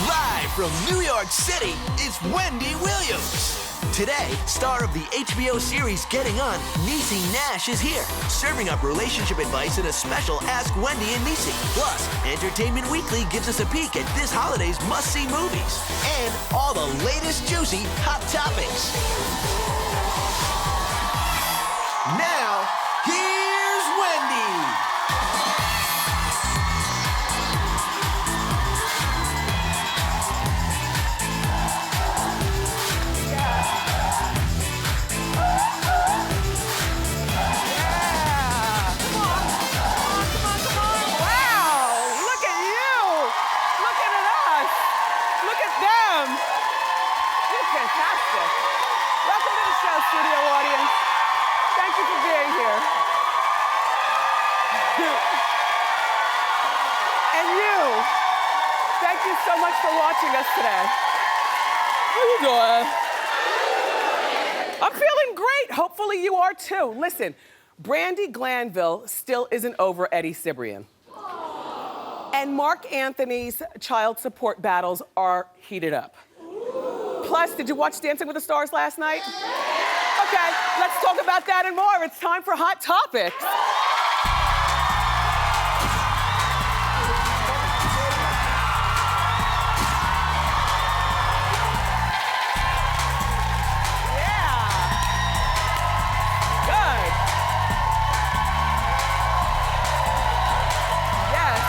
Live from New York City, it's Wendy Williams. Today, star of the HBO series Getting On, Niecy Nash is here, serving up relationship advice in a special Ask Wendy and Niecy. Plus, Entertainment Weekly gives us a peek at this holiday's must-see movies and all the latest juicy hot topics. Now, here's Wendy. Studio audience, thank you for being here. And you, thank you so much for watching us today. How you doing? I'm feeling great. Hopefully you are too. Listen, Brandy Glennville still isn't over Eddie Cibrian. And Mark Anthony's child support battles are heated up. Plus, did you watch Dancing with the Stars last night? Okay, let's talk about that and more. It's time for Hot Topics. Yeah. Good. Yes.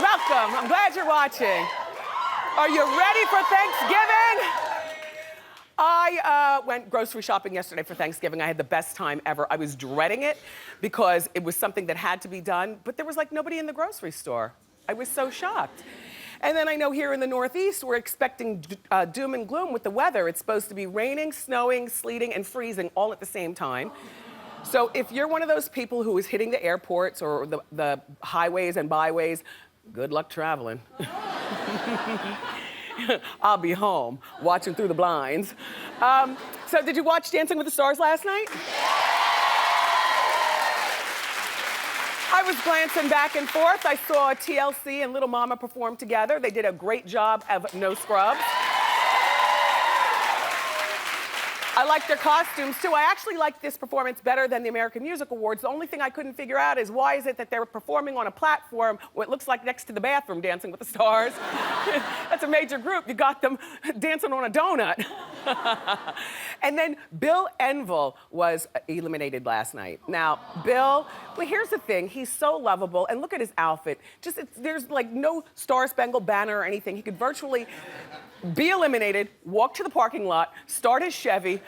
Welcome. I'm glad you're watching. Are you ready for Thanksgiving? I went grocery shopping yesterday for Thanksgiving. I had the best time ever. I was dreading it because it was something that had to be done, but there was like nobody in the grocery store. I was so shocked. And then I know here in the Northeast, we're expecting doom and gloom with the weather. It's supposed to be raining, snowing, sleeting, and freezing all at the same time. So if you're one of those people who is hitting the airports or the highways and byways, good luck traveling. I'll be home watching through the blinds. So did you watch Dancing with the Stars last night? I was glancing back and forth. I saw TLC and Little Mama perform together. They did a great job of no scrubs. I like their costumes too. I actually like this performance better than the American Music Awards. The only thing I couldn't figure out is why is it that they're performing on a platform what looks like next to the bathroom Dancing with the Stars. That's a major group. You got them dancing on a donut. And then Bill Enville was eliminated last night. Now, Bill, well, here's the thing. He's so lovable, and look at his outfit. Just, there's like no Star Spangled Banner or anything. He could virtually be eliminated, walk to the parking lot, start his Chevy,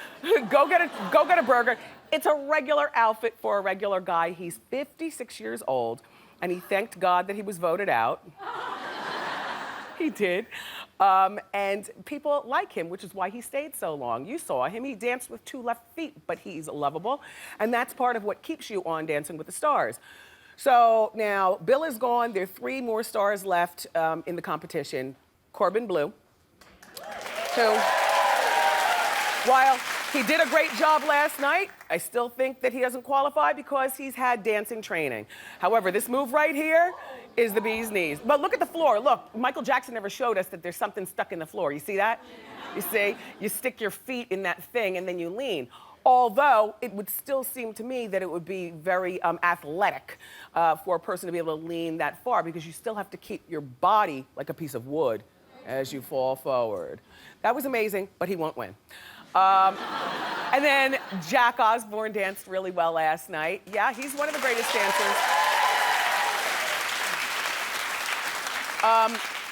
go get a burger. It's a regular outfit for a regular guy. He's 56 years old, and he thanked God that he was voted out. He did. And people like him, which is why he stayed so long. You saw him. He danced with 2 left feet, but he's lovable. And that's part of what keeps you on Dancing with the Stars. So now, Bill is gone. There are 3 more stars left in the competition. Corbin Bleu, who, while he did a great job last night, I still think that he doesn't qualify because he's had dancing training. However, this move right here is the bee's knees. But look at the floor. Look, Michael Jackson never showed us that there's something stuck in the floor. You see that? You see? You stick your feet in that thing and then you lean. Although it would still seem to me that it would be very athletic for a person to be able to lean that far because you still have to keep your body like a piece of wood as you fall forward. That was amazing, but he won't win. And then Jack Osbourne danced really well last night. Yeah, he's one of the greatest dancers.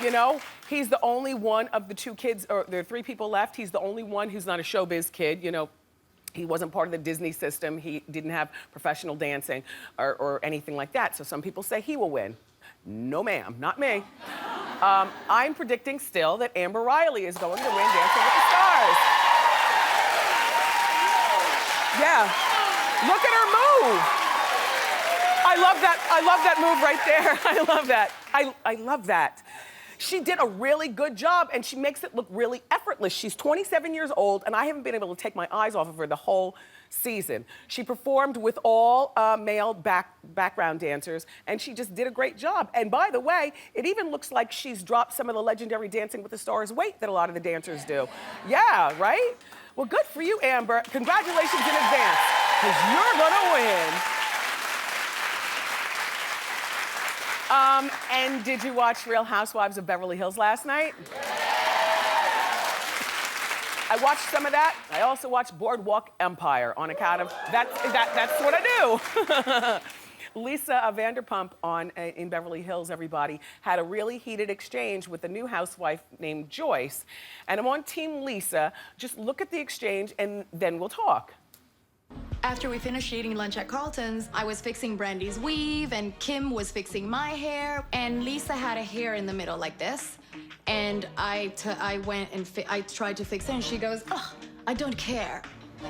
You know, he's the only one of the 2 kids, or there are 3 people left. He's the only one who's not a showbiz kid. You know, he wasn't part of the Disney system. He didn't have professional dancing or anything like that. So some people say he will win. No, ma'am, not me. I'm predicting still that Amber Riley is going to win Dancing with the Stars. Yeah, look at her move. I love that move right there. I love that. I love that. She did a really good job and she makes it look really effortless. She's 27 years old and I haven't been able to take my eyes off of her the whole season. She performed with all male background dancers, and she just did a great job. And by the way, it even looks like she's dropped some of the legendary Dancing with the Stars weight that a lot of the dancers do. Yeah, right? Well, good for you, Amber. Congratulations in advance, because you're gonna win. And did you watch Real Housewives of Beverly Hills last night? I watched some of that. I also watched Boardwalk Empire on account of that's what I do. Lisa Vanderpump in Beverly Hills, everybody, had a really heated exchange with a new housewife named Joyce. And I'm on Team Lisa. Just look at the exchange and then we'll talk. After we finished eating lunch at Carlton's, I was fixing Brandy's weave and Kim was fixing my hair. And Lisa had a hair in the middle like this. And I went and I tried to fix it and she goes, oh, I don't care.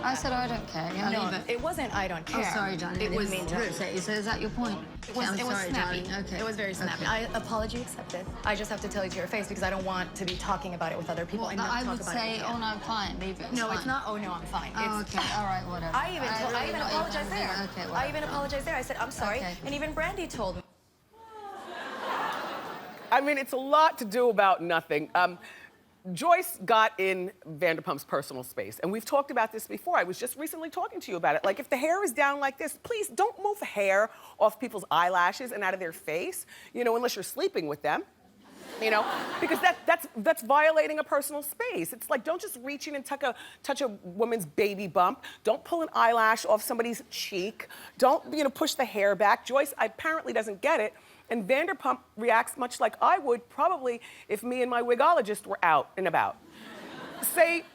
I said, I don't care. Yeah, No, it wasn't I don't care. Oh, sorry, darling. It was mean to upset you. So is that your point? It was sorry, snappy. darling. Okay. It was very snappy. Okay. Apology accepted. I just have to tell you to your face because I don't want to be talking about it with other people and not I talk would about say, it. oh no, I'm fine. Leave it. No, fine. it's not. Oh no, I'm fine. Oh, It's, okay. All right, whatever. I even apologized there. Okay, whatever. I even apologized there. I said I'm sorry, Okay. and even Brandy told me. I mean, it's a lot to do about nothing. Joyce got in Vanderpump's personal space, and we've talked about this before. I was just recently talking to you about it. Like, if the hair is down like this, please don't move hair off people's eyelashes and out of their face, you know, unless you're sleeping with them, you know, because that's violating a personal space. It's like, don't just reach in and touch a woman's baby bump. Don't pull an eyelash off somebody's cheek. Don't, you know, push the hair back. Joyce apparently doesn't get it. And Vanderpump reacts much like I would probably if me and my wigologist were out and about. Say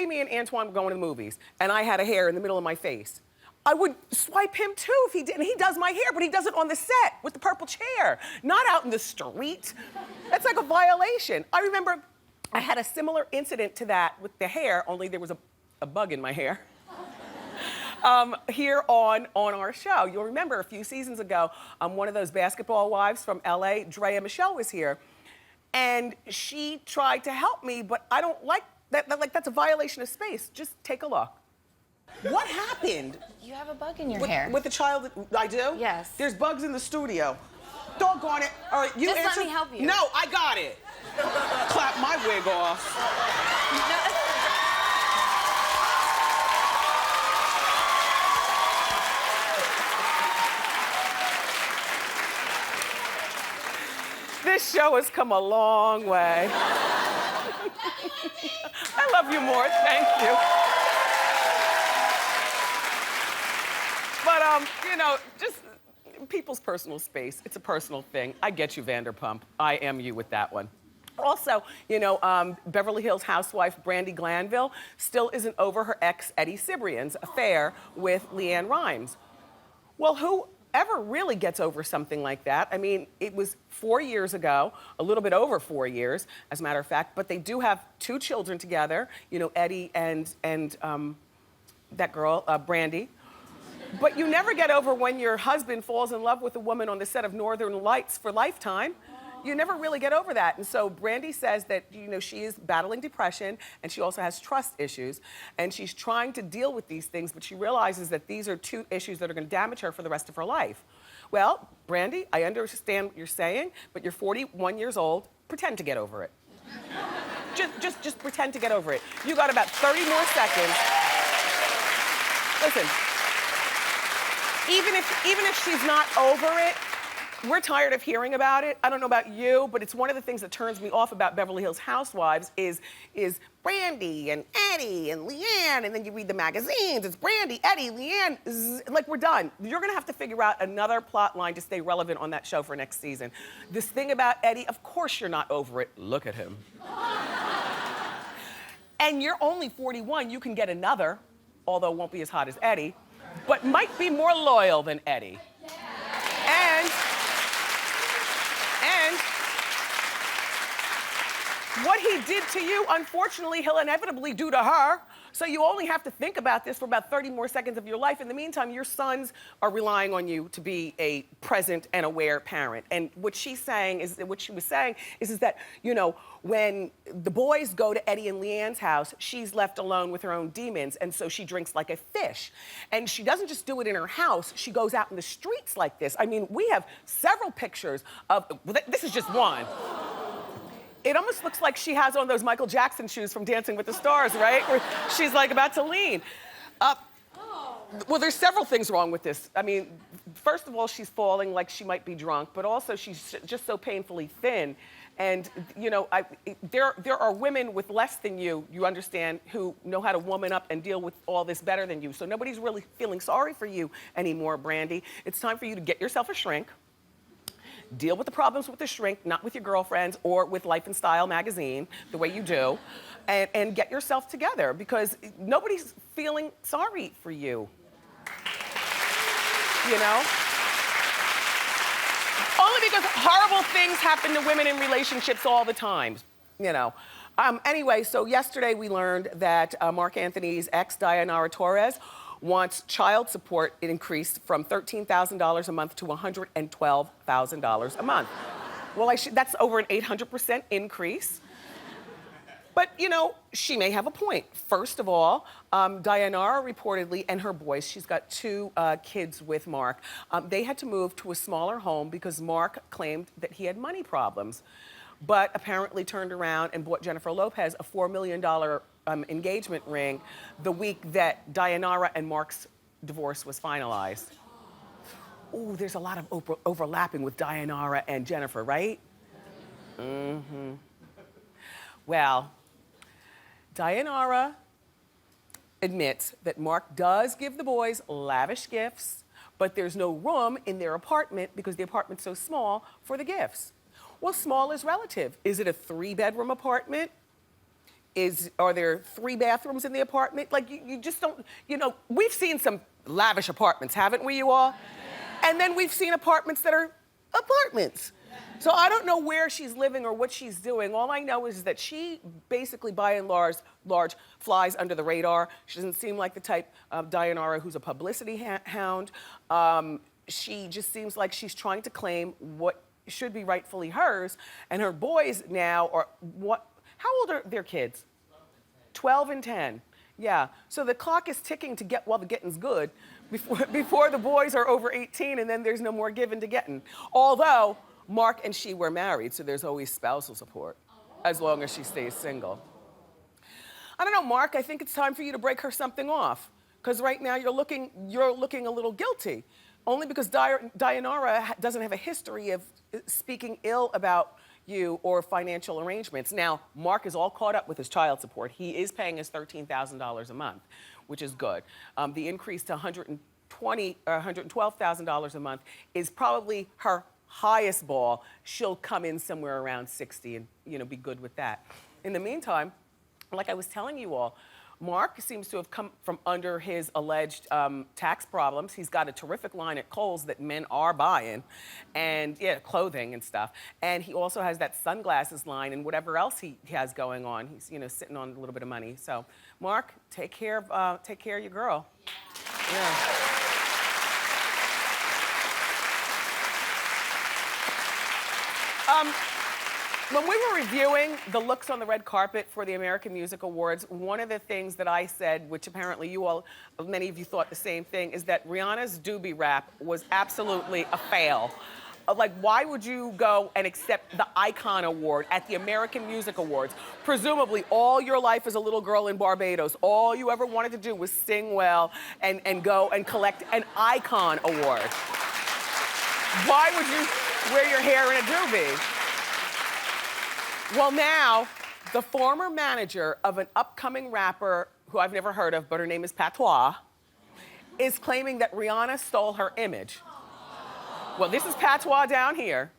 me and Antoine were going to the movies and I had a hair in the middle of my face. I would swipe him too if he did. And he does my hair, but he does it on the set with the purple chair, not out in the street. That's like a violation. I remember I had a similar incident to that with the hair, only there was a bug in my hair. Here on our show. You'll remember a few seasons ago, one of those basketball wives from LA, Drea Michelle, was here. And she tried to help me, but I don't like that. Like, that's a violation of space. Just take a look. What happened? You have a bug in your hair. With the child, I do? Yes. There's bugs in the studio. Doggone it. All right, you Just answer. let me help you. No, I got it. Clap my wig off. This show has come a long way. I love you more, thank you. But, you know, just people's personal space, it's a personal thing. I get you, Vanderpump. I am you with that one. Also, you know, Beverly Hills housewife Brandy Glennville still isn't over her ex Eddie Cibrian's affair with Leanne Rimes. Well, whoever really gets over something like that? I mean, it was 4 years ago, a little bit over 4 years, as a matter of fact, but they do have 2 children together, you know, Eddie and that girl, Brandy. But you never get over when your husband falls in love with a woman on the set of Northern Lights for Lifetime. You never really get over that. And so Brandy says that, you know, she is battling depression and she also has trust issues. And she's trying to deal with these things, but she realizes that these are 2 issues that are gonna damage her for the rest of her life. Well, Brandy, I understand what you're saying, but you're 41 years old. Pretend to get over it. just pretend to get over it. You got about 30 more seconds. Listen, even if she's not over it, we're tired of hearing about it. I don't know about you, but it's one of the things that turns me off about Beverly Hills Housewives is Brandy and Eddie and Leanne, and then you read the magazines, it's Brandy, Eddie, Leanne, like we're done. You're gonna have to figure out another plot line to stay relevant on that show for next season. This thing about Eddie, of course you're not over it. Look at him. And you're only 41, you can get another, although it won't be as hot as Eddie, but might be more loyal than Eddie. And what he did to you, unfortunately, he'll inevitably do to her. So you only have to think about this for about 30 more seconds of your life. In the meantime, your sons are relying on you to be a present and aware parent. And what she was saying is that, you know, when the boys go to Eddie and Leanne's house, she's left alone with her own demons, and so she drinks like a fish. And she doesn't just do it in her house, she goes out in the streets like this. I mean, we have several pictures of, this is just one. It almost looks like she has on those Michael Jackson shoes from Dancing with the Stars, right? Where she's like about to lean. Well, there's several things wrong with this. I mean, first of all, she's falling like she might be drunk, but also she's just so painfully thin. And, you know, there are women with less than you understand, who know how to woman up and deal with all this better than you. So nobody's really feeling sorry for you anymore, Brandy. It's time for you to get yourself a shrink. Deal with the problems with the shrink, not with your girlfriends or with Life and Style magazine, the way you do, and get yourself together, because nobody's feeling sorry for you. You know? Only because horrible things happen to women in relationships all the time, you know. Anyway, so yesterday we learned that Mark Anthony's ex, Dianara Torres, wants child support increased from $13,000 a month to $112,000 a month. Well, that's over an 800% increase. But, you know, she may have a point. First of all, Dianara reportedly, and her boys, she's got 2 kids with Mark, they had to move to a smaller home because Mark claimed that he had money problems, but apparently turned around and bought Jennifer Lopez a $4 million engagement ring the week that Dianara and Mark's divorce was finalized. Ooh, there's a lot of overlapping with Dianara and Jennifer, right? Mm-hmm. Well, Dianara admits that Mark does give the boys lavish gifts, but there's no room in their apartment because the apartment's so small for the gifts. Well, small is relative. Is it a 3-bedroom apartment? Are there 3 bathrooms in the apartment? Like, you just don't, you know, we've seen some lavish apartments, haven't we, you all? And then we've seen apartments that are apartments. So I don't know where she's living or what she's doing. All I know is that she basically, by and large, flies under the radar. She doesn't seem like the type of Dianara who's a publicity hound. She just seems like she's trying to claim what should be rightfully hers. And her boys now are what? How old are their kids? 12 and 10. Yeah. So the clock is ticking to get while the getting's good before the boys are over 18, and then there's no more giving to getting. Although Mark and she were married, so there's always spousal support as long as she stays single. I don't know, Mark, I think it's time for you to break her something off, because right now you're looking a little guilty, only because Dianara doesn't have a history of speaking ill about you or financial arrangements. Now, Mark is all caught up with his child support. He is paying us $13,000 a month, which is good. The increase to $112,000 a month is probably her highest ball. She'll come in somewhere around 60 and, you know, be good with that. In the meantime, like I was telling you all, Mark seems to have come from under his alleged tax problems. He's got a terrific line at Kohl's that men are buying, and yeah, clothing and stuff. And he also has that sunglasses line and whatever else he has going on. He's, you know, sitting on a little bit of money. So, Mark, take care of your girl. Yeah. When we were reviewing the looks on the red carpet for the American Music Awards, one of the things that I said, which apparently many of you thought the same thing, is that Rihanna's doobie rap was absolutely a fail. Like, why would you go and accept the Icon Award at the American Music Awards? Presumably, all your life as a little girl in Barbados, all you ever wanted to do was sing well and go and collect an Icon Award. Why would you wear your hair in a doobie? Well, now, the former manager of an upcoming rapper who I've never heard of, but her name is Patois, is claiming that Rihanna stole her image. Well, this is Patois down here.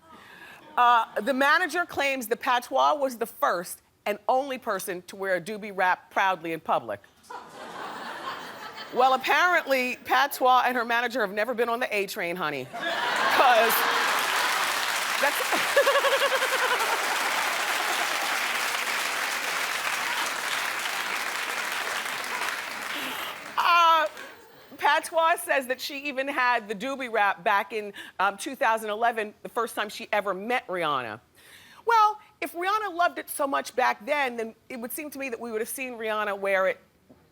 The manager claims that Patois was the first and only person to wear a doobie wrap proudly in public. Well, apparently, Patois and her manager have never been on the A train, honey. Because that's... Patois says that she even had the doobie wrap back in 2011, the first time she ever met Rihanna. Well, if Rihanna loved it so much back then it would seem to me that we would have seen Rihanna wear it,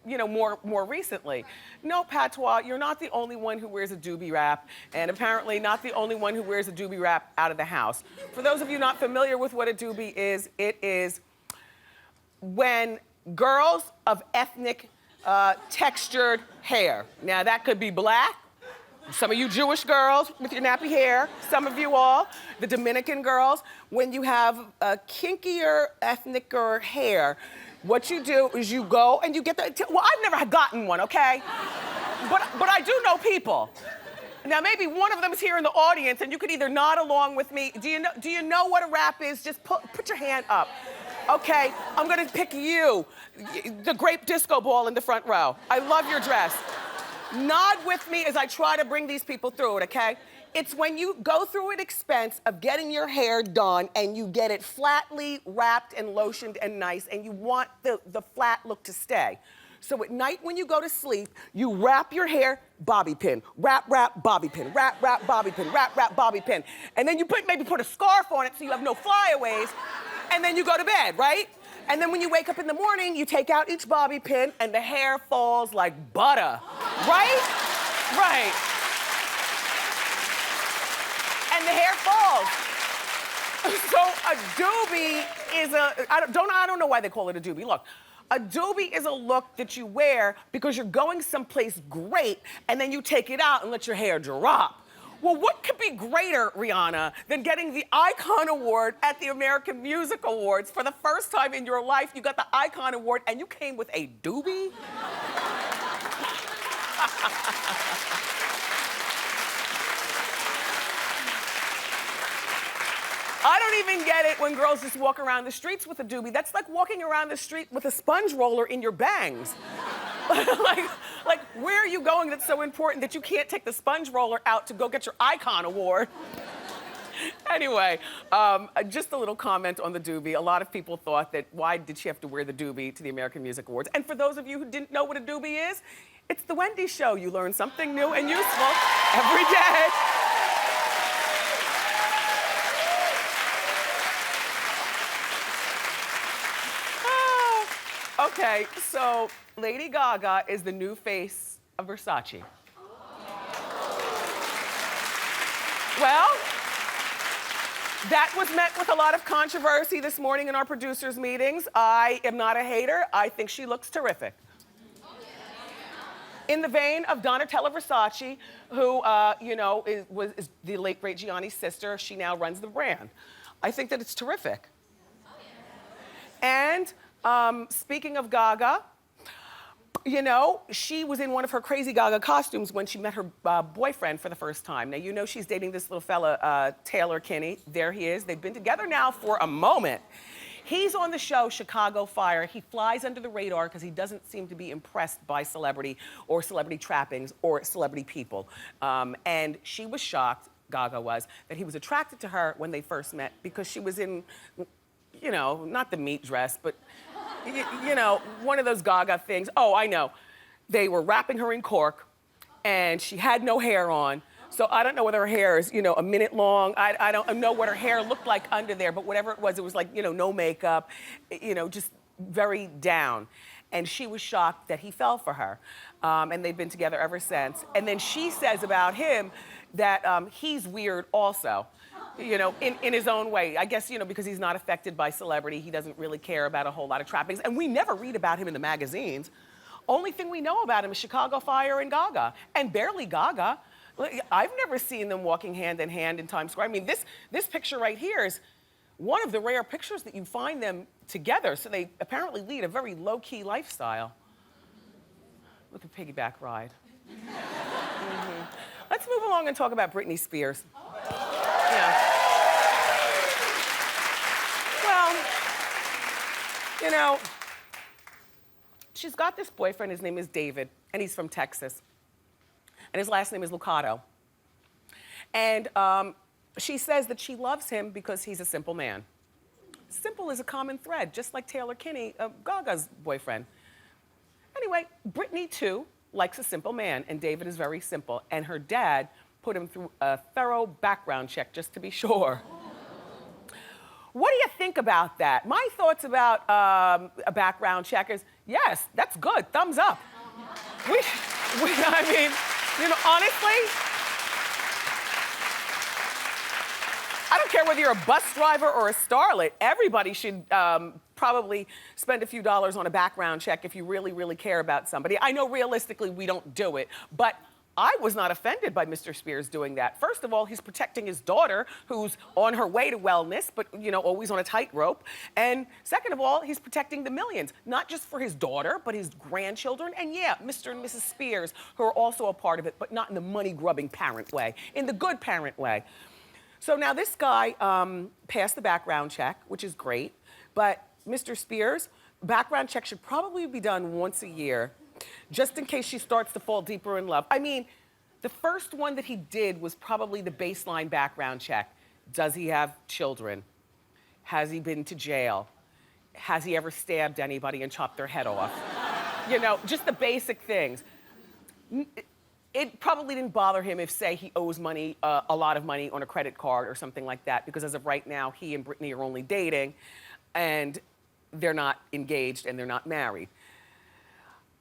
you know, more recently. No, Patois, you're not the only one who wears a doobie wrap, and apparently not the only one who wears a doobie wrap out of the house. For those of you not familiar with what a doobie is, it is when girls of ethnic textured hair. Now that could be black, some of you Jewish girls with your nappy hair, some of you all, the Dominican girls, when you have a kinkier, ethnicer hair, what you do is you go and you get the, well, I've never gotten one, okay? But I do know people. Now maybe one of them is here in the audience and you could either nod along with me. Do you know what a wrap is? Just put your hand up. Okay, I'm gonna pick you, the grape disco ball in the front row. I love your dress. Nod with me as I try to bring these people through it, okay? It's when you go through an expense of getting your hair done and you get it flatly wrapped and lotioned and nice and you want the flat look to stay. So at night when you go to sleep, you wrap your hair, bobby pin, wrap, bobby pin, wrap, bobby pin, wrap, bobby pin. And then you maybe put a scarf on it so you have no flyaways, and then you go to bed, right? And then when you wake up in the morning, you take out each bobby pin and the hair falls like butter, right? Right. And the hair falls. So a doobie is I don't know why they call it a doobie. Look, a doobie is a look that you wear because you're going someplace great and then you take it out and let your hair drop. Well, what could be greater, Rihanna, than getting the Icon Award at the American Music Awards for the first time in your life? You got the Icon Award and you came with a doobie? I don't even get it when girls just walk around the streets with a doobie. That's like walking around the street with a sponge roller in your bangs. like, where are you going that's so important that you can't take the sponge roller out to go get your Icon Award? Anyway, just a little comment on the doobie. A lot of people thought that why did she have to wear the doobie to the American Music Awards? And for those of you who didn't know what a doobie is, it's the Wendy Show. You learn something new and useful every day. Okay, so Lady Gaga is the new face of Versace. Well, that was met with a lot of controversy this morning in our producers' meetings. I am not a hater. I think she looks terrific. In the vein of Donatella Versace, who, you know, is the late, great Gianni's sister. She now runs the brand. I think that it's terrific. And speaking of Gaga, you know, she was in one of her crazy Gaga costumes when she met her boyfriend for the first time. Now, you know she's dating this little fella, Taylor Kinney. There he is. They've been together now for a moment. He's on the show Chicago Fire. He flies under the radar because he doesn't seem to be impressed by celebrity or celebrity trappings or celebrity people. And she was shocked, Gaga was, that he was attracted to her when they first met because she was in, you know, not the meat dress, but you know, one of those Gaga things. Oh, I know. They were wrapping her in cork and she had no hair on. So I don't know whether her hair is, you know, a minute long. I don't know what her hair looked like under there, but whatever it was like, you know, no makeup, you know, just very down. And she was shocked that he fell for her. And they've been together ever since. And then she says about him that he's weird also. You know, in his own way. I guess, you know, because he's not affected by celebrity, he doesn't really care about a whole lot of trappings. And we never read about him in the magazines. Only thing we know about him is Chicago Fire and Gaga, and barely Gaga. I've never seen them walking hand in hand in Times Square. I mean, this picture right here is one of the rare pictures that you find them together. So they apparently lead a very low-key lifestyle. With a piggyback ride. Mm-hmm. Let's move along and talk about Britney Spears. Yeah. Well, you know, she's got this boyfriend, his name is David, and he's from Texas. And his last name is Lucado. And she says that she loves him because he's a simple man. Simple is a common thread, just like Taylor Kinney, Gaga's boyfriend. Anyway, Britney, too, likes a simple man, and David is very simple. And her dad put him through a thorough background check just to be sure. What do you think about that? My thoughts about a background check is, yes, that's good, thumbs up. I mean, you know, honestly, I don't care whether you're a bus driver or a starlet. Everybody should probably spend a few dollars on a background check if you really, really care about somebody. I know realistically we don't do it, but I was not offended by Mr. Spears doing that. First of all, he's protecting his daughter, who's on her way to wellness, but, you know, always on a tightrope. And second of all, he's protecting the millions, not just for his daughter, but his grandchildren. And yeah, Mr. and Mrs. Spears, who are also a part of it, but not in the money-grubbing parent way, in the good parent way. So now this guy passed the background check, which is great, but Mr. Spears, background check should probably be done once a year, just in case she starts to fall deeper in love. I mean, the first one that he did was probably the baseline background check. Does he have children? Has he been to jail? Has he ever stabbed anybody and chopped their head off? You know, just the basic things. It probably didn't bother him if, say, he owes money, a lot of money on a credit card or something like that, because as of right now, he and Brittany are only dating, and they're not engaged and they're not married.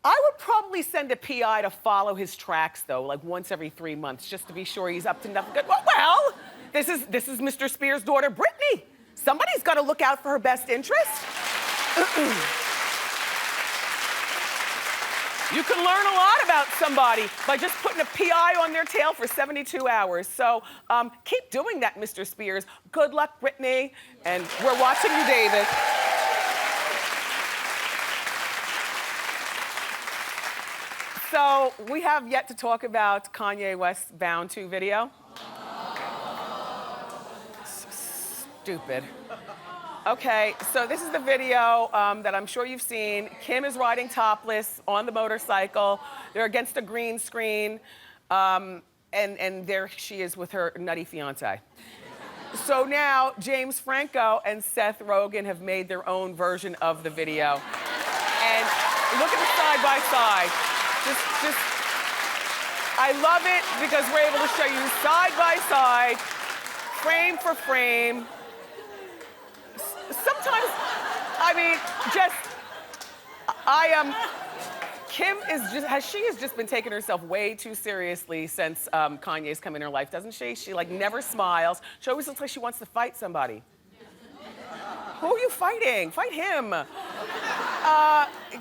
I would probably send a PI to follow his tracks, though, like once every 3 months, just to be sure he's up to nothing good. Well, this is Mr. Spears' daughter, Brittany. Somebody's got to look out for her best interest. You can learn a lot about somebody by just putting a PI on their tail for 72 hours. So keep doing that, Mr. Spears. Good luck, Brittany. And we're watching you, David. So we have yet to talk about Kanye WestBound 2 video. Stupid. Okay, so this is the video that I'm sure you've seen. Kim is riding topless on the motorcycle. They're against a green screen, and there she is with her nutty fiance. So now James Franco and Seth Rogen have made their own version of the video. And look at the side by side. Just, I love it because we're able to show you side by side, frame for frame. Sometimes, I mean, Kim has just been taking herself way too seriously since Kanye's come in her life, doesn't she? She like never smiles. She always looks like she wants to fight somebody. Who are you fighting? Fight him.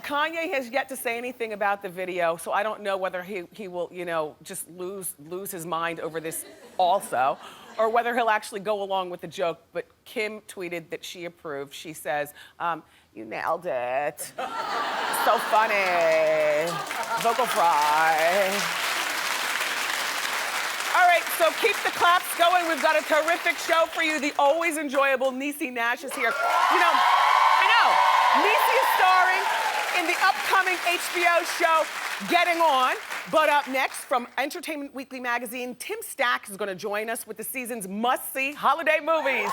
Kanye has yet to say anything about the video, so I don't know whether he will, you know, just lose his mind over this also, or whether he'll actually go along with the joke. But Kim tweeted that she approved. She says, you nailed it. So funny. Vocal fry. All right, so keep the claps going. We've got a terrific show for you. The always enjoyable Niecy Nash is here. You know, I know, Niecy is starring in the upcoming HBO show, Getting On. But up next, from Entertainment Weekly magazine, Tim Stack is gonna join us with the season's must-see holiday movies.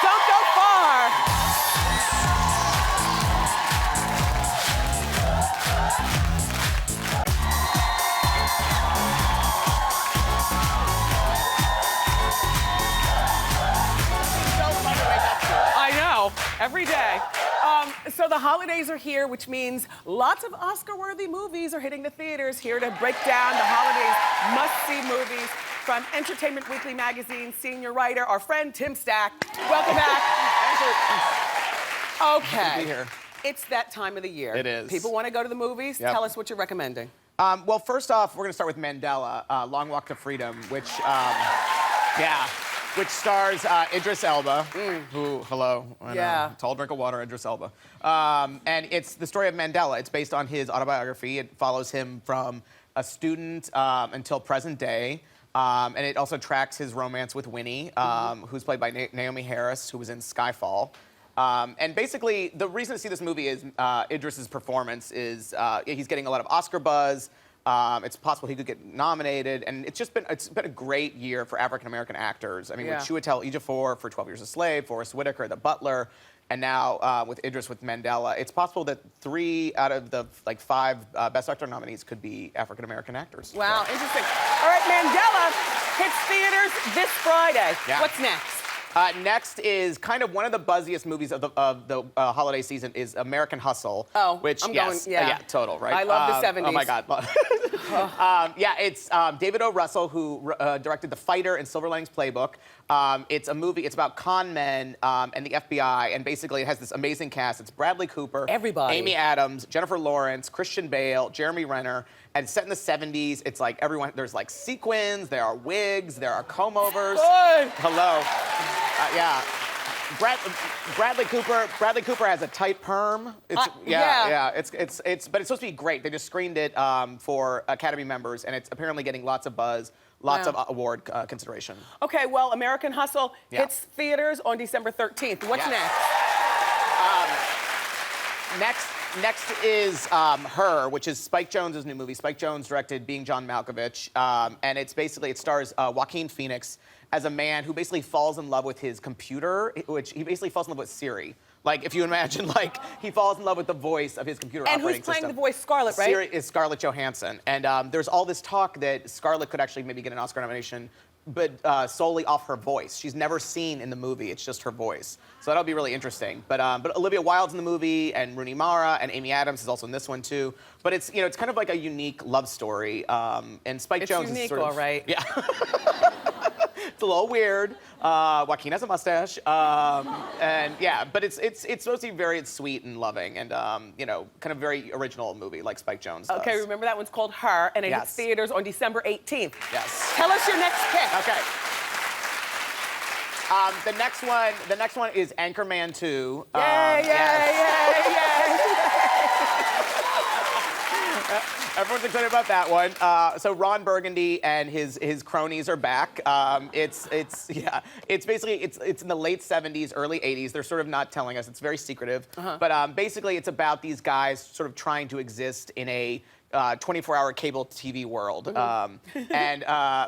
Don't go far. Every day. So the holidays are here, which means lots of Oscar-worthy movies are hitting the theaters. Here to break down the holidays must-see movies from Entertainment Weekly magazine senior writer, our friend Tim Stack. Welcome back. Okay. Good to be here. It's that time of the year. It is. People want to go to the movies. Yep. Tell us what you're recommending. Well, first off, we're gonna start with Mandela, Long Walk to Freedom, which, which stars Idris Elba, who, hello, I know, tall drink of water, Idris Elba. And it's the story of Mandela. It's based on his autobiography. It follows him from a student until present day. And it also tracks his romance with Winnie, who's played by Naomi Harris, who was in Skyfall. And basically, the reason to see this movie is Idris's performance is, he's getting a lot of Oscar buzz. It's possible he could get nominated, and it's been a great year for African-American actors. I mean, with Chiwetel Ejiofor for 12 Years a Slave, Forrest Whitaker, The Butler, and now with Idris with Mandela, it's possible that 3 out of the 5 Best Actor nominees could be African American actors. Wow, interesting. All right, Mandela hits theaters this Friday. Yeah. What's next? Next is kind of one of the buzziest movies of the holiday season is American Hustle. Oh, which I'm yes, going, yeah. Yeah, total, right? I love the 70s. Oh my God. Yeah, it's David O. Russell who directed The Fighter and Silver Linings Playbook. It's a movie. It's about con men and the FBI, and basically it has this amazing cast. It's Bradley Cooper, everybody, Amy Adams, Jennifer Lawrence, Christian Bale, Jeremy Renner. And it's set in the 70s. It's like everyone, there's like sequins, there are wigs, there are comb-overs. Hello. Yeah. Bradley Cooper has a tight perm. It's, but it's supposed to be great. They just screened it for Academy members, and it's apparently getting lots of buzz, lots of award consideration. Okay, well, American Hustle hits theaters on December 13th. What's next? Next is Her, which is Spike Jonze's new movie. Spike Jonze directed Being John Malkovich, and it stars Joaquin Phoenix as a man who basically falls in love with his computer, which he basically falls in love with Siri. Like, if you imagine, like, he falls in love with the voice of his computer operating system. And who's playing the voice? Scarlett, right? Siri is Scarlett Johansson. And there's all this talk that Scarlett could actually maybe get an Oscar nomination, but solely off her voice. She's never seen in the movie. It's just her voice. So that'll be really interesting. But Olivia Wilde's in the movie, and Rooney Mara, and Amy Adams is also in this one, too. But it's, it's kind of like a unique love story. And Spike Jonze unique, is sort of... all right. Yeah. It's a little weird. Joaquin has a mustache, and yeah, but it's supposed to be very sweet and loving, and kind of very original movie like Spike Jonze does. Okay, remember that one's called Her, and it hits theaters on December 18th. Yes. Tell us your next pick. Okay. The next one is Anchorman 2. Yay! Everyone's excited about that one. So Ron Burgundy and his cronies are back. It's basically in the late 70s, early 80s. They're sort of not telling us. It's very secretive. But basically, it's about these guys sort of trying to exist in a 24-hour cable TV world. And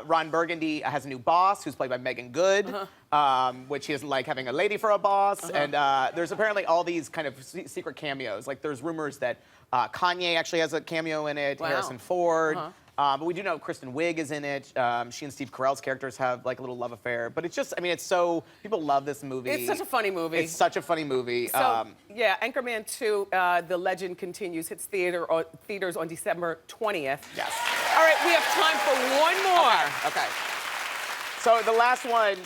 Ron Burgundy has a new boss who's played by Megan Good, which he doesn't like having a lady for a boss. And there's apparently all these kind of secret cameos. Like, there's rumors that Kanye actually has a cameo in it, Harrison Ford. But we do know Kristen Wiig is in it. She and Steve Carell's characters have like a little love affair. But it's just, it's so, people love this movie. It's such a funny movie. It's such a funny movie. So, Anchorman 2, The Legend Continues, hits theaters on December 20th. Yes. All right, we have time for one more. Okay. So the last one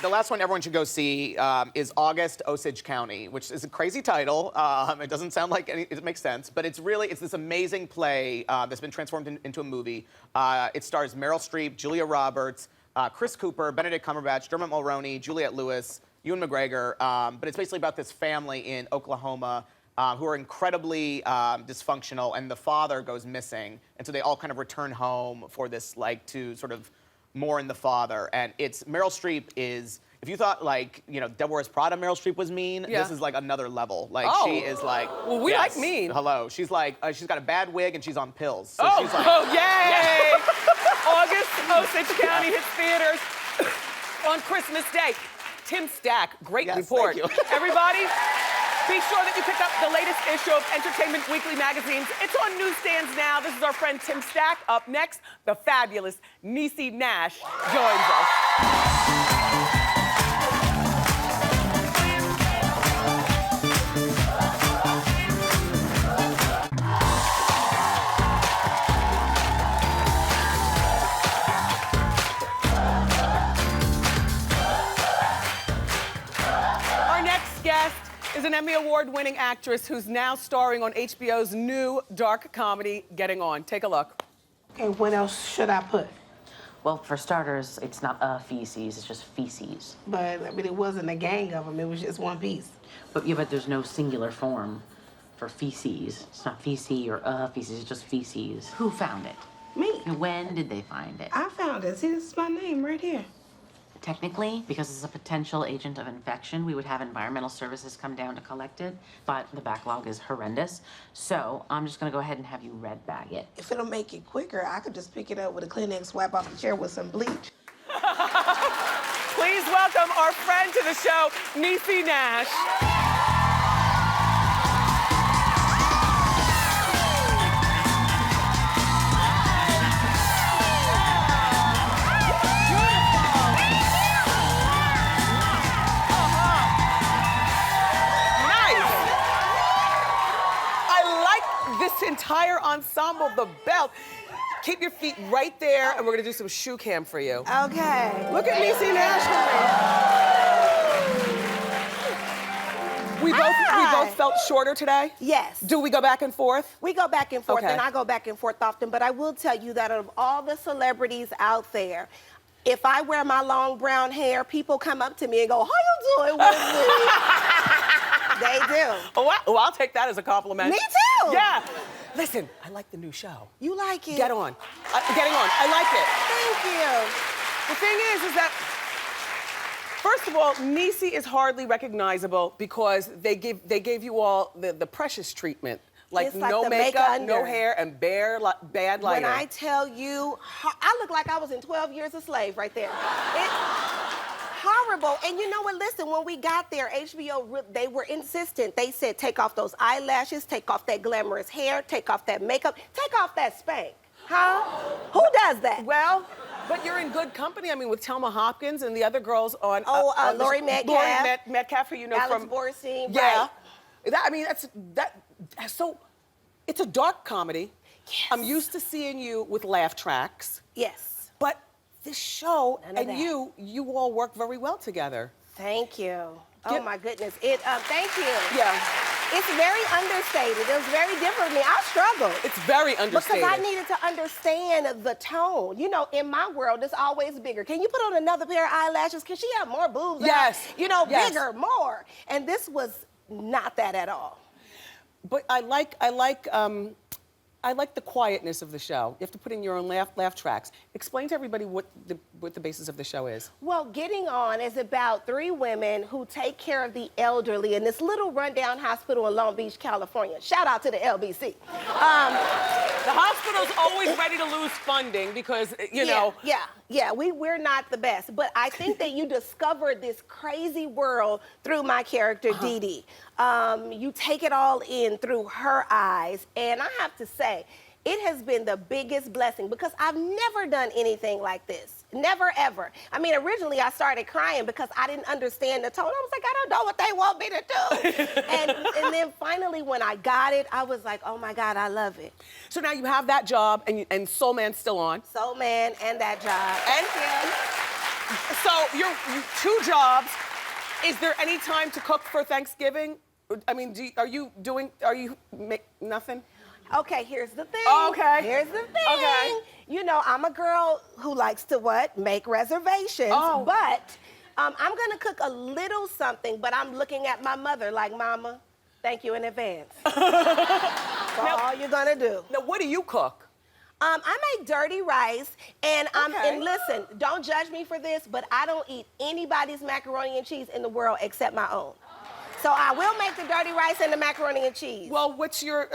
everyone should go see is August, Osage County, which is a crazy title. It doesn't sound like it makes sense, but it's this amazing play that's been transformed into a movie. It stars Meryl Streep, Julia Roberts, Chris Cooper, Benedict Cumberbatch, Dermot Mulroney, Juliette Lewis, Ewan McGregor. But it's basically about this family in Oklahoma who are incredibly dysfunctional, and the father goes missing, and so they all kind of return home for this, to sort of mourn the father. And it's Meryl Streep is, if you thought Devil Wears Prada Meryl Streep was mean, this is like another level. She is like, well, we like mean. Hello, she's like, she's got a bad wig and she's on pills. So she's like, yay! August, Osage County hits theaters on Christmas Day. Tim Stack, great report. Thank you. Everybody, be sure that you pick up the latest issue of Entertainment Weekly magazines. It's on newsstands now. This is our friend Tim Stack. Up next, the fabulous Niecy Nash joins us. Our next guest is an Emmy Award-winning actress who's now starring on HBO's new dark comedy, Getting On. Take a look. Okay, what else should I put? Well, for starters, it's not a feces, it's just feces. But it wasn't a gang of them, it was just one piece. But there's no singular form for feces. It's not feces or feces, it's just feces. Who found it? Me. And when did they find it? I found it. See, this is my name right here. Technically, because it's a potential agent of infection, we would have environmental services come down to collect it, but the backlog is horrendous. So I'm just gonna go ahead and have you red bag it. If it'll make it quicker, I could just pick it up with a Kleenex, wipe off the chair with some bleach. Please welcome our friend to the show, Niecy Nash. entire ensemble, the belt. Keep your feet right there, and we're gonna do some shoe cam for you. Okay. Look at Niecy Nash. We both felt shorter today? Yes. Do we go back and forth? We go back and forth, Okay. and I go back and forth often, but I will tell you that of all the celebrities out there, if I wear my long brown hair, people come up to me and go, how you doing, Wendy? They do. Oh, I'll take that as a compliment. Me too. Yeah. Listen, I like the new show. You like it? Get on. Getting on. I like it. Thank you. The thing is that, first of all, Niecy is hardly recognizable because they gave you all the precious treatment. Like, It's like no the makeup, no under. hair, and bad lighting. When I tell you, I look like I was in 12 Years a Slave right there. It's horrible. And you know what? Listen, when we got there, HBO, they were insistent. They said, take off those eyelashes, take off that glamorous hair, take off that makeup, take off that spank. Huh? Who does that? Well, but you're in good company. I mean, with Thelma Hopkins and the other girls on. Laurie Metcalf. Laurie Metcalf, who you know Alex from. Borstein, Yeah. right. So, it's a dark comedy. Yes. I'm used to seeing you with laugh tracks. Yes. But this show None of and that. you all work very well together. Thank you. Yeah. Oh my goodness. Thank you. Yeah. It's very understated. It was very different for me. I struggled. It's very understated. Because I needed to understand the tone. You know, in my world, it's always bigger. Can you put on another pair of eyelashes? Can she have more boobs? Yes. You know, Yes. bigger, more. And this was not that at all. But I like the quietness of the show. You have to put in your own laugh tracks. Explain to everybody what the basis of the show is. Well, Getting On is about 3 women who take care of the elderly in this little rundown hospital in Long Beach, California. Shout out to the LBC. The hospital's always ready to lose funding because, you know. Yeah, we're not the best. But I think that you discovered this crazy world through my character, Dee Dee. You take it all in through her eyes. And I have to say, it has been the biggest blessing because I've never done anything like this. Never, ever. I mean, originally I started crying because I didn't understand the tone. I was like, I don't know what they want me to do. and then finally when I got it, I was like, oh my God, I love it. So now you have that job and Soul Man's still on. Soul Man and that job. So you're 2 jobs. Is there any time to cook for Thanksgiving? I mean, are you make nothing? Okay, here's the thing. Okay. Here's the thing. Okay. You know, I'm a girl who likes to what? Make reservations. Oh. But I'm gonna cook a little something, but I'm looking at my mother like, Mama, thank you in advance. For all you're gonna do. Now, what do you cook? I make dirty rice, and Okay. and listen, don't judge me for this, but I don't eat anybody's macaroni and cheese in the world except my own. So I will make the dirty rice and the macaroni and cheese. Well, what's your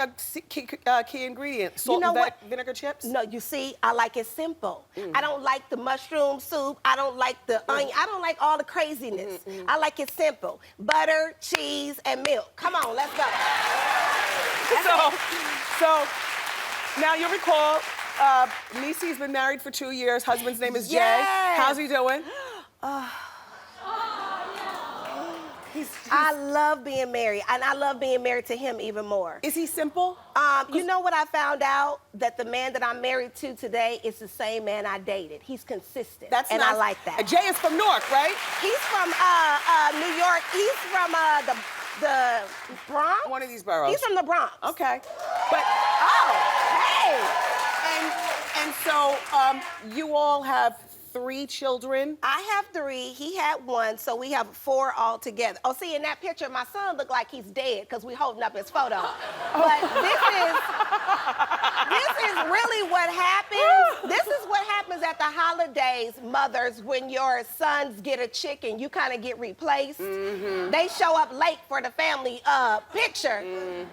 key ingredient? Salt You know and what? vinegar chips? No, you see, I like it simple. I don't like the mushroom soup. I don't like the onion. I don't like all the craziness. I like it simple. Butter, cheese, and milk. Come on, let's go. So now you'll recall, Niecy's been married for 2 years. Husband's name is Jay. Yes. How's he doing? I love being married, and I love being married to him even more. Is he simple? You know what I found out? That the man that I'm married to today is the same man I dated. He's consistent. That's and nice. I like that. Jay is from Newark, right? He's from New York. He's from the Bronx. One of these boroughs. He's from the Bronx. Okay. But and so you all have 3 children. I have 3. He had 1, so we have 4 altogether. Oh, see, in that picture, my son looked like he's dead because we holding up his photo. But this is really what happens. This is what happens at the holidays, mothers, when your sons get a chicken, you kind of get replaced. They show up late for the family picture,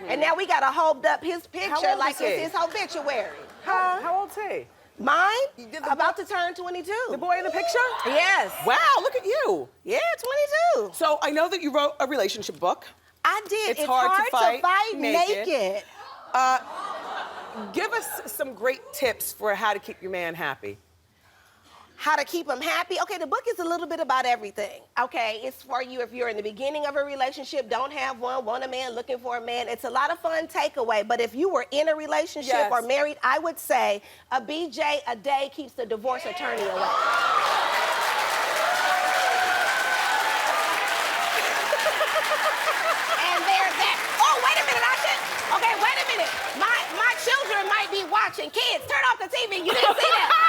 and now we got to hold up his picture old like is he? it's his obituary. How old's he? Mine? The About to turn 22. The boy in the picture? Yes. Wow, look at you. Yeah, 22. So I know that you wrote a relationship book. I did. It's hard to fight naked. Give us some great tips for how to keep your man happy. how to keep them happy. Okay, the book is a little bit about everything. Okay, it's for you if you're in the beginning of a relationship, don't have one, want a man, looking for a man. It's a lot of fun takeaway, but if you were in a relationship or married, I would say a BJ a day keeps the divorce attorney away. And there's that. Oh, wait a minute, okay, wait a minute. My children might be watching. Kids, turn off the TV. You didn't see that.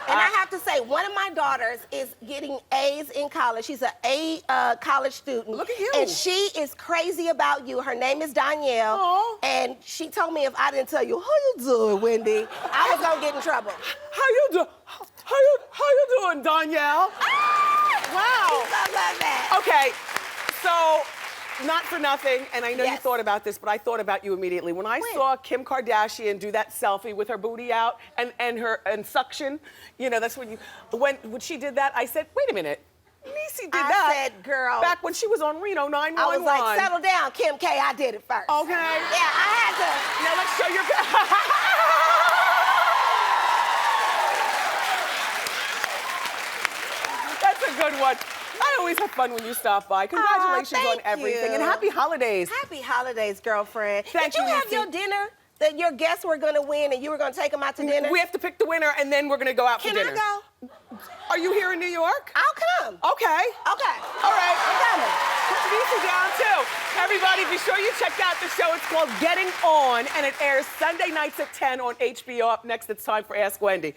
And I have to say, one of my daughters is getting A's in college. She's an A college student. Look at you. And she is crazy about you. Her name is Danielle. Aww. And she told me if I didn't tell you, how you doing, Wendy? I was gonna get in trouble. How you doing? How you doing, Danielle? Wow. I love that. Okay, so not for nothing, and I know you Yes. thought about this, but I thought about you immediately. When I saw Kim Kardashian do that selfie with her booty out and suction, you know, that's when she did that, I said, wait a minute. Niecy did that. I said, girl. Back when she was on Reno 911. I was like, settle down, Kim K. I did it first. Okay. Yeah, I had to. Now let's show your. That's a good one. I always have fun when you stop by. Congratulations on thank everything, you. and happy holidays. Happy holidays, girlfriend. Thank Did you you, have Niecy. your dinner that your guests were gonna win and you were gonna take them out to dinner? We have to pick the winner, and then we're gonna go out for Can dinner. I go? Are you here in New York? I'll come. Okay. Okay. All right. I'm coming. Put Niecy down too. Everybody, be sure you check out the show. It's called Getting On, and it airs Sunday nights at 10 on HBO. Up next, it's time for Ask Wendy.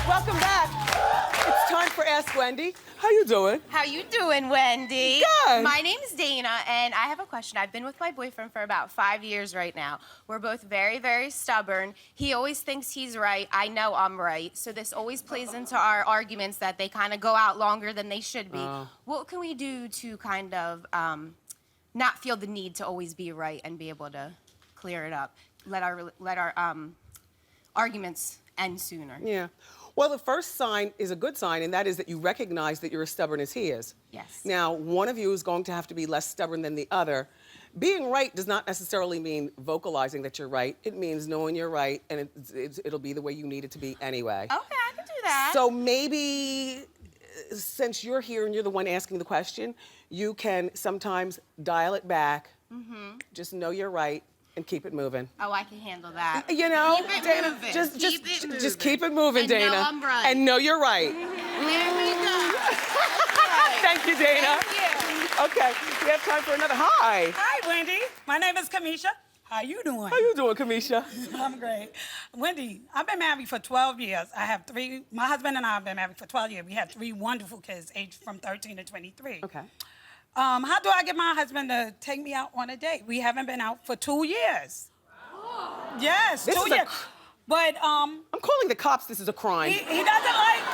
Welcome back. It's time for Ask Wendy. How you doing? How you doing, Wendy? Good. My name's Dana, and I have a question. I've been with my boyfriend for about 5 years right now. We're both very, very stubborn. He always thinks he's right. I know I'm right. So this always plays into our arguments that they kind of go out longer than they should be. What can we do to kind of not feel the need to always be right and be able to clear it up? Let our arguments end sooner. Yeah. Well, the first sign is a good sign, and that is that you recognize that you're as stubborn as he is. Yes. Now, one of you is going to have to be less stubborn than the other. Being right does not necessarily mean vocalizing that you're right. It means knowing you're right, and it'll be the way you need it to be anyway. Okay, I can do that. So maybe, since you're here and you're the one asking the question, you can sometimes dial it back. Just know you're right and keep it moving. Oh, I can handle that. You know, Keep it Dana, moving. just Keep keep it moving, And Dana. know I'm right. And know you're right. There we go. Thank you, Dana. Thank you. Okay, we have time for another. Hi. Hi, Wendy. My name is Kamisha. How you doing? How you doing, Kamisha? I'm great. Wendy, I've been married for 12 years. My husband and I have been married for 12 years. We have 3 wonderful kids, aged from 13 to 23. Okay. How do I get my husband to take me out on a date? We haven't been out for 2 years. Yes, This 2 is a years. But I'm calling the cops. This is a crime. he doesn't like,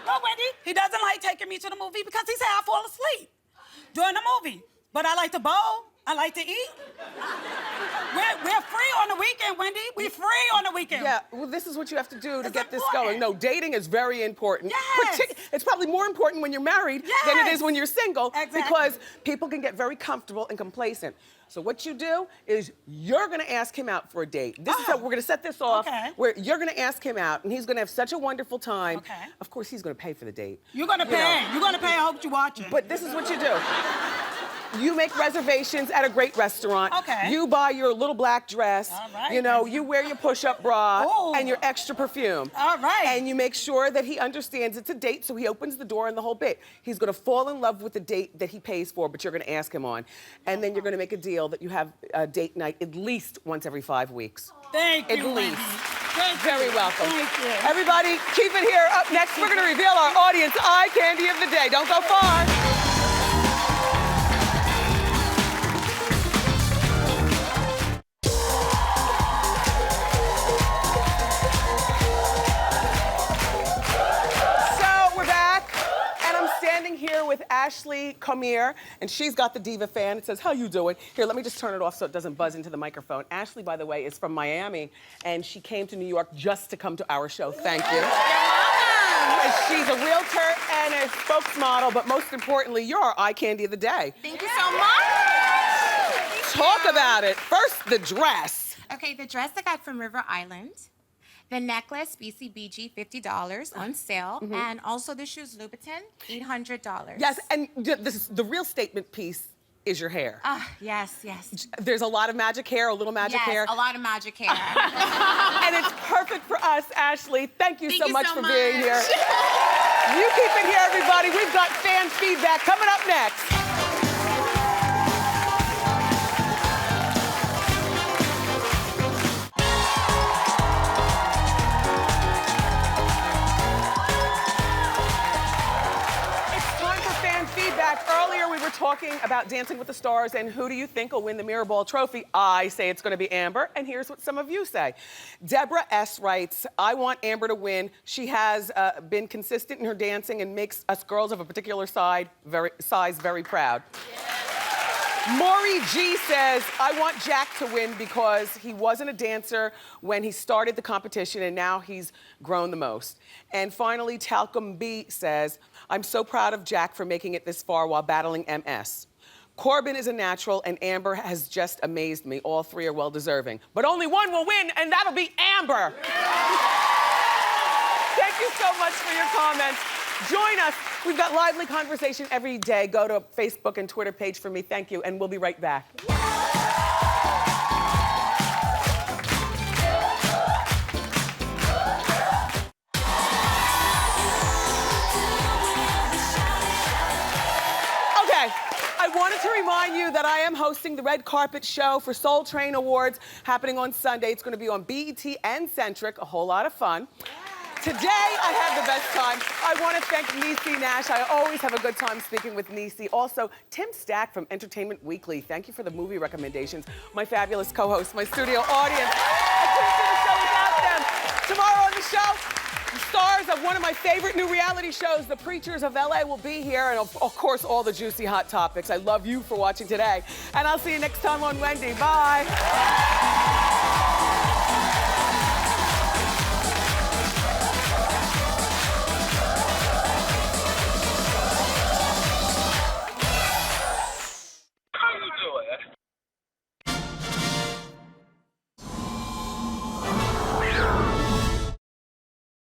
no, Wendy, he doesn't like taking me to the movie because he said I fall asleep during the movie. But I like to bowl. I like to eat. We're free on the weekend, Wendy. We're free on the weekend. Yeah, well, this is what you have to do to It's get this important. going. No, dating is very important. Yes. It's probably more important when you're married than it is when you're single Exactly. because people can get very comfortable and complacent. So what you do is you're gonna ask him out for a date. This is how we're gonna set this off. Okay. Where you're gonna ask him out and he's gonna have such a wonderful time. Okay. Of course, he's gonna pay for the date. You're gonna You pay. know. You're gonna pay. I hope you're watching. But this is what you do. You make reservations at a great restaurant. Okay. You buy your little black dress. All right. You know, you wear your push-up bra Ooh. and your extra perfume. All right. And you make sure that he understands it's a date, so he opens the door and the whole bit. He's gonna fall in love with the date that he pays for, but you're gonna ask him on. And then you're gonna make a deal that you have a date night at least once every 5 weeks. Thank you, At Wendy. least. Thank Very you. welcome. Thank you. Everybody, keep it here. Up next, we're gonna reveal our audience eye candy of the day. Don't go far. Here with Ashley Kamir, and she's got the Diva fan. It says, how you doing? Here, let me just turn it off so it doesn't buzz into the microphone. Ashley, by the way, is from Miami, and she came to New York just to come to our show. Thank you. She's a realtor and a spokesmodel, but most importantly, you're our eye candy of the day. Thank you so much. Talk about it. First, the dress. Okay, the dress I got from River Island. The necklace, BCBG, $50 on sale. And also the shoes, Louboutin, $800. Yes, and the real statement piece is your hair. Yes, yes. There's a lot of magic hair, a little magic hair. Yes, a lot of magic hair. And it's perfect for us, Ashley. Thank you so much for being here. Much. You keep it here, everybody. We've got fan feedback coming up next. Earlier, we were talking about Dancing with the Stars and who do you think will win the Mirror Ball trophy? I say it's going to be Amber, and here's what some of you say. Deborah S. writes, I want Amber to win. She has been consistent in her dancing and makes us girls of a particular size very proud. Maury G says, I want Jack to win because he wasn't a dancer when he started the competition and now he's grown the most. And finally, Talcum B says, I'm so proud of Jack for making it this far while battling MS. Corbin is a natural and Amber has just amazed me. All three are well deserving. But only one will win and that'll be Amber. Thank you so much for your comments. Join us. We've got lively conversation every day. Go to Facebook and Twitter page for me. Thank you, and we'll be right back. Okay, I wanted to remind you that I am hosting the Red Carpet Show for Soul Train Awards happening on Sunday. It's going to be on BET and Centric. A whole lot of fun. Today, I had the best time. I want to thank Niecy Nash. I always have a good time speaking with Niecy. Also, Tim Stack from Entertainment Weekly. Thank you for the movie recommendations. My fabulous co-host, my studio audience. I couldn't do the show without them. Tomorrow on the show, the stars of one of my favorite new reality shows, The Preachers of LA, will be here. And of course, all the juicy hot topics. I love you for watching today. And I'll see you next time on Wendy. Bye.